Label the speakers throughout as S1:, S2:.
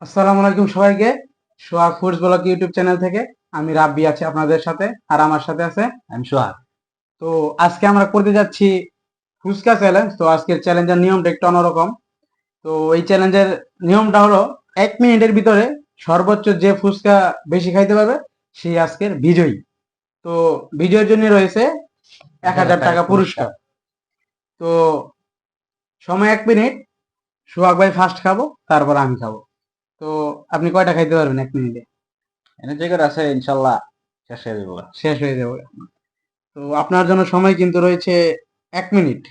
S1: আসসালামু আলাইকুম সবাইকে। সোহাগ ফুডস ব্লগ ইউটিউব চ্যানেল থেকে আমি রাব্বি আছি আপনাদের সাথে, আর আমার সাথে আছে
S2: আমি সোহাগ।
S1: তো আজকে আমরা করতে যাচ্ছি ফুচকা চ্যালেঞ্জ। তো আজকের চ্যালেঞ্জের নিয়মটা একটু অন্যরকম। তো এই চ্যালেঞ্জের নিয়মটা হলো 1 মিনিটের ভিতরে সর্বোচ্চ যে ফুচকা বেশি খাইতে পারবে সেই আজকের বিজয়ী। তো বিজয়ের জন্য রয়েছে 1000 টাকা পুরস্কার। তো সময় 1 মিনিট। সোহাগ ভাই ফার্স্ট খাবো, তারপর আমি খাবো। তো আপনি কয়টা খাইতে পারবেন 1 মিনিটে?
S2: এনে যে করে আছে ইনশাল্লাহ শেষ হয়ে যাবো।
S1: শেষ হয়ে যাবে। তো আপনার জন্য সময় কিন্তু রয়েছে 1 মিনিট।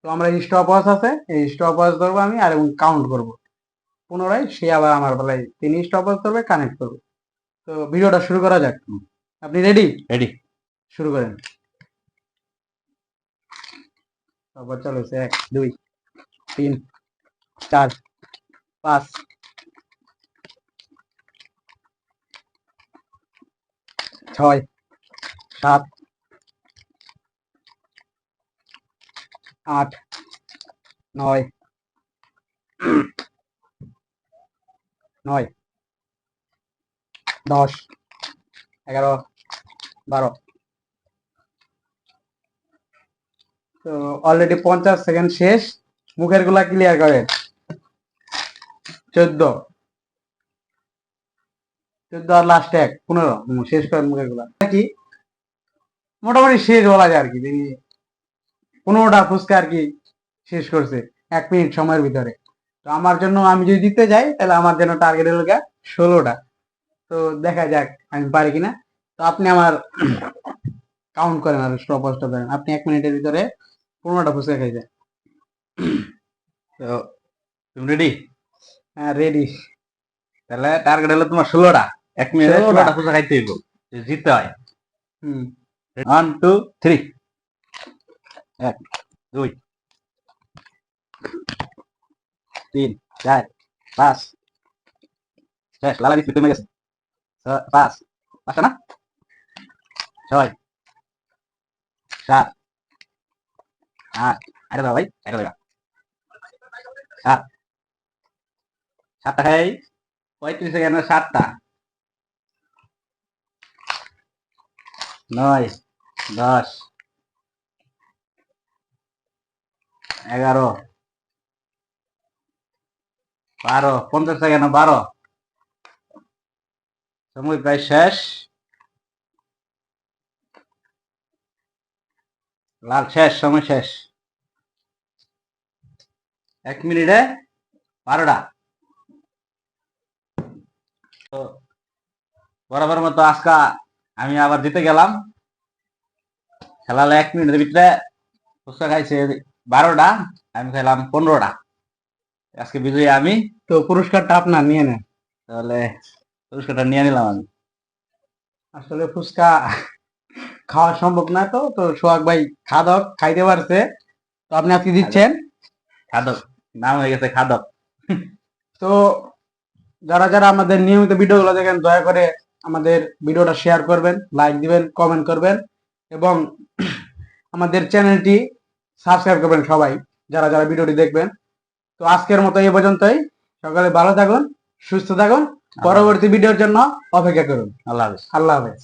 S1: তো আমরা স্টপ ওয়াচ আছে, এই স্টপ ওয়াচ ধরবো আমি আর কাউন্ট করব। পুনরায় সে আবার আমার বেলায় তিনি স্টপ ওয়াচ ধরবে, কানেক্ট করবে। তো ভিডিওটা শুরু করা যাক। আপনি রেডি?
S2: রেডি।
S1: শুরু করেন। তারপর চলেছে 1 2 3 4 5 6 7 8 9 9 10 11 12। তো অলরেডি 50 সেকেন্ড শেষ। মুখের গুলা ক্লিয়ার করেন। 14 আর লাস্ট 1 15। শেষ করেন মুখের গুলা কি মোটামুটি শেষ বলা যায় আর কি। তিনি 15টা ফুচকা আর কি শেষ করছে 1 মিনিট সময়ের ভিতরে। তো আমার জন্য, আমি যদি দিতে যাই তাহলে আমার জন্য টার্গেট হলো 16টা। তো দেখা যাক আমি পারি কিনা। তো আপনি আমার কাউন্ট করেন আর স্টপ ওয়াচটা করেন। আপনি 1 মিনিটের ভিতরে 15টা ফুচকা খাইছেন।
S2: তো তুমি রেডি?
S1: হ্যাঁ রেডি।
S2: তাহলে টার্গেট হলো তোমার 16টা। 1 মিনিটে
S1: 16টা।
S2: 16টা ফুচকা খাইতে হইব, জিততে হয়।
S1: হুম।
S2: 1 2 3। 1 2 3 4 5। শেষ, লালা বিস্কুট কমে গেছে। 5 5টা না? 6 7 8। আরে দাও ভাই, আরে দাও। 7 7টা খাই 35 সেকেন্ডে 7টা। 9 10 11 12। 50 সেকেন্ডে 12। সময় প্রায় শেষ। লাল শেষ, সময় শেষ। 1 মিনিটে 12টা। তো বরাবর মতো আজকা আমি আবার জিতে গেলাম। খেলালে 1 মিনিটের ভিতরে ফুচকা খাইছে 12টা, আমি খাইলাম 15টা। আজকে বিজয়ী আমি।
S1: তো পুরস্কারটা আপনার নিয়ে নেন।
S2: তাহলে পুরস্কারটা নিয়ে নিলাম আমি।
S1: আসলে ফুচকা খাওয়া সম্ভব না। তো তো সোহাগ ভাই খাদক খাইতে পারছে। তো আপনি আজকে দিচ্ছেন।
S2: খাদক নাম হয়ে গেছে, খাদক।
S1: তো যারা যারা আমাদের নিয়মিত ভিডিওগুলো দেখেন, দয়া করে আমাদের ভিডিওটা শেয়ার করবেন, লাইক দিবেন, কমেন্ট করবেন এবং আমাদের চ্যানেলটি সাবস্ক্রাইব করবেন সবাই, যারা যারা ভিডিওটি দেখবেন। তো আজকের মতো এই পর্যন্তই। সকালে ভালো থাকুন, সুস্থ থাকুন। পরবর্তী ভিডিওর জন্য অপেক্ষা করুন।
S2: আল্লাহ হাফেজ।
S1: আল্লাহ হাফেজ।